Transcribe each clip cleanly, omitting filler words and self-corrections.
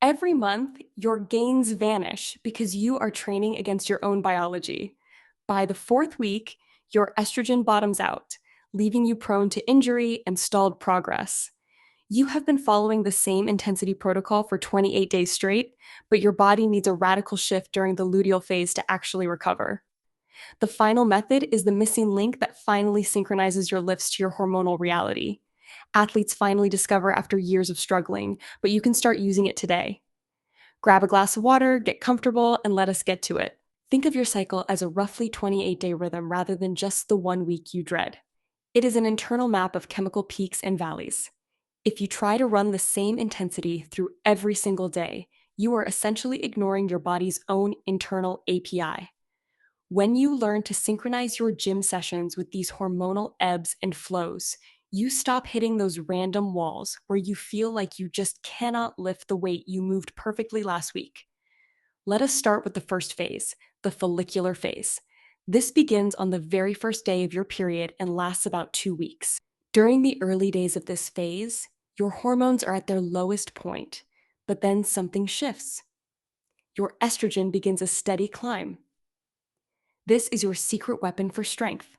Every month, your gains vanish because you are training against your own biology. By the fourth week, your estrogen bottoms out, leaving you prone to injury and stalled progress. You have been following the same intensity protocol for 28 days straight, but your body needs a radical shift during the luteal phase to actually recover. The final method is the missing link that finally synchronizes your lifts to your hormonal reality. Athletes finally discover after years of struggling, but you can start using it today. Grab a glass of water, get comfortable, and let us get to it. Think of your cycle as a roughly 28-day rhythm rather than just the 1 week you dread. It is an internal map of chemical peaks and valleys. If you try to run the same intensity through every single day, you are essentially ignoring your body's own internal API. When you learn to synchronize your gym sessions with these hormonal ebbs and flows, you stop hitting those random walls where you feel like you just cannot lift the weight you moved perfectly last week. Let us start with the first phase, the follicular phase. This begins on the very first day of your period and lasts about 2 weeks. During the early days of this phase, your hormones are at their lowest point, but then something shifts. Your estrogen begins a steady climb. This is your secret weapon for strength.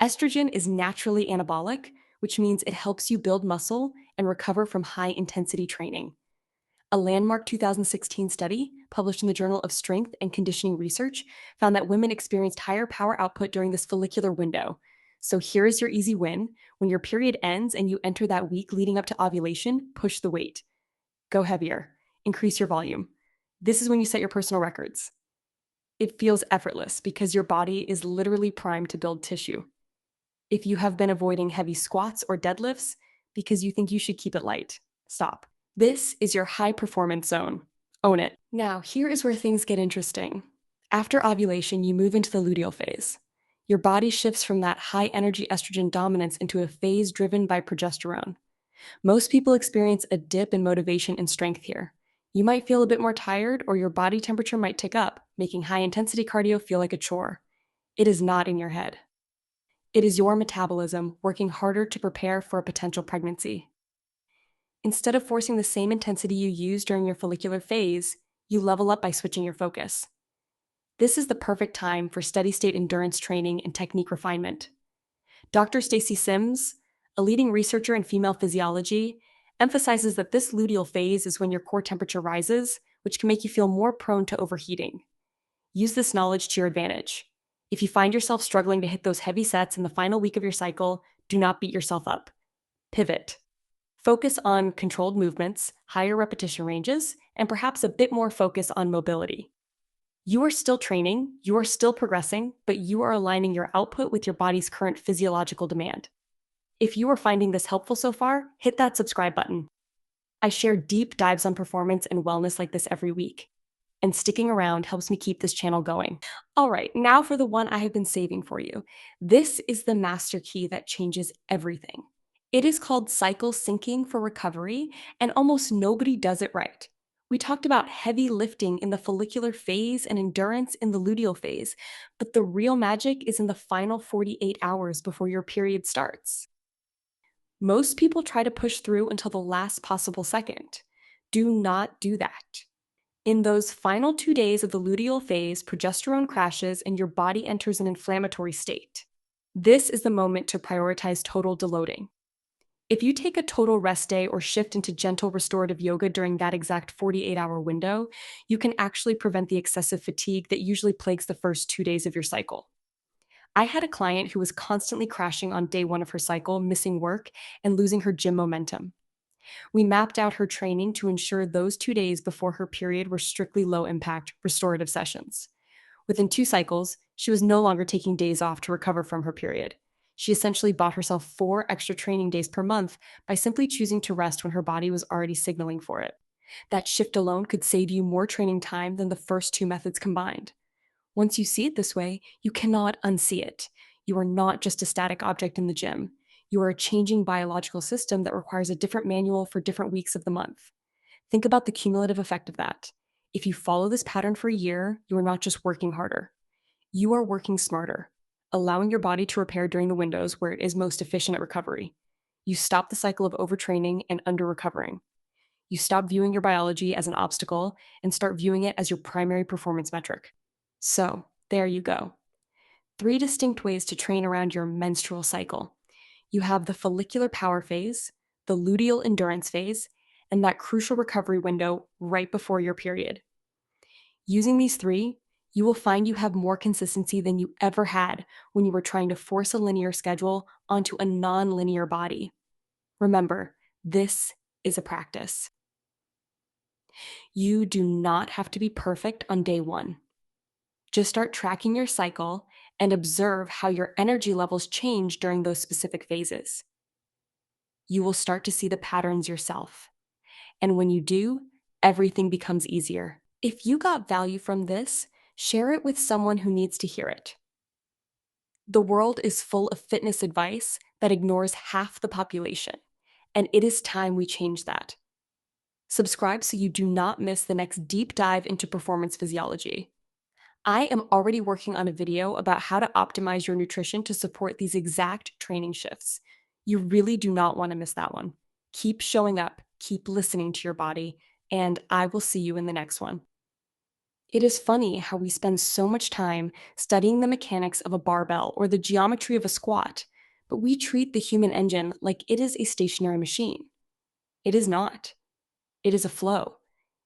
Estrogen is naturally anabolic, which means it helps you build muscle and recover from high-intensity training. A landmark 2016 study, published in the Journal of Strength and Conditioning Research, found that women experienced higher power output during this follicular window. So here is your easy win. When your period ends and you enter that week leading up to ovulation, push the weight. Go heavier. Increase your volume. This is when you set your personal records. It feels effortless because your body is literally primed to build tissue. If you have been avoiding heavy squats or deadlifts because you think you should keep it light, stop. This is your high performance zone. Own it. Now, here is where things get interesting. After ovulation, you move into the luteal phase. Your body shifts from that high energy estrogen dominance into a phase driven by progesterone. Most people experience a dip in motivation and strength here. You might feel a bit more tired, or your body temperature might tick up, making high intensity cardio feel like a chore. It is not in your head. It is your metabolism working harder to prepare for a potential pregnancy. Instead of forcing the same intensity you use during your follicular phase, you level up by switching your focus. This is the perfect time for steady-state endurance training and technique refinement. Dr. Stacy Sims, a leading researcher in female physiology, emphasizes that this luteal phase is when your core temperature rises, which can make you feel more prone to overheating. Use this knowledge to your advantage. If you find yourself struggling to hit those heavy sets in the final week of your cycle, do not beat yourself up. Pivot. Focus on controlled movements, higher repetition ranges, and perhaps a bit more focus on mobility. You are still training, you are still progressing, but you are aligning your output with your body's current physiological demand. If you are finding this helpful so far, hit that subscribe button. I share deep dives on performance and wellness like this every week, and sticking around helps me keep this channel going. All right, now for the one I have been saving for you. This is the master key that changes everything. It is called cycle syncing for recovery, and almost nobody does it right. We talked about heavy lifting in the follicular phase and endurance in the luteal phase, but the real magic is in the final 48 hours before your period starts. Most people try to push through until the last possible second. Do not do that. In those final 2 days of the luteal phase, progesterone crashes and your body enters an inflammatory state. This is the moment to prioritize total deloading. If you take a total rest day or shift into gentle restorative yoga during that exact 48-hour window, you can actually prevent the excessive fatigue that usually plagues the first 2 days of your cycle. I had a client who was constantly crashing on day 1 of her cycle, missing work, and losing her gym momentum. We mapped out her training to ensure those 2 days before her period were strictly low-impact, restorative sessions. Within 2 cycles, she was no longer taking days off to recover from her period. She essentially bought herself 4 extra training days per month by simply choosing to rest when her body was already signaling for it. That shift alone could save you more training time than the first 2 methods combined. Once you see it this way, you cannot unsee it. You are not just a static object in the gym. You are a changing biological system that requires a different manual for different weeks of the month. Think about the cumulative effect of that. If you follow this pattern for a year, you are not just working harder. You are working smarter, allowing your body to repair during the windows where it is most efficient at recovery. You stop the cycle of overtraining and under-recovering. You stop viewing your biology as an obstacle and start viewing it as your primary performance metric. So, there you go. 3 distinct ways to train around your menstrual cycle. You have the follicular power phase, the luteal endurance phase, and that crucial recovery window right before your period. Using these 3, you will find you have more consistency than you ever had when you were trying to force a linear schedule onto a non-linear body. Remember, this is a practice. You do not have to be perfect on day 1. Just start tracking your cycle and observe how your energy levels change during those specific phases. You will start to see the patterns yourself. And when you do, everything becomes easier. If you got value from this, share it with someone who needs to hear it. The world is full of fitness advice that ignores half the population, and it is time we change that. Subscribe so you do not miss the next deep dive into performance physiology. I am already working on a video about how to optimize your nutrition to support these exact training shifts. You really do not want to miss that one. Keep showing up, keep listening to your body, and I will see you in the next one. It is funny how we spend so much time studying the mechanics of a barbell or the geometry of a squat, but we treat the human engine like it is a stationary machine. It is not. It is a flow.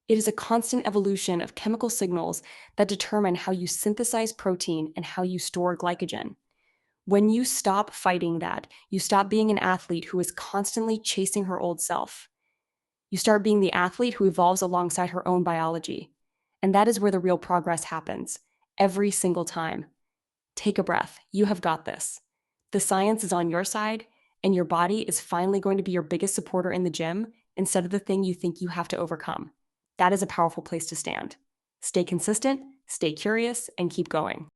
It is a constant evolution of chemical signals that determine how you synthesize protein and how you store glycogen. When you stop fighting that, you stop being an athlete who is constantly chasing her old self. You start being the athlete who evolves alongside her own biology. And that is where the real progress happens, every single time. Take a breath. You have got this. The science is on your side, and your body is finally going to be your biggest supporter in the gym instead of the thing you think you have to overcome. That is a powerful place to stand. Stay consistent, stay curious, and keep going.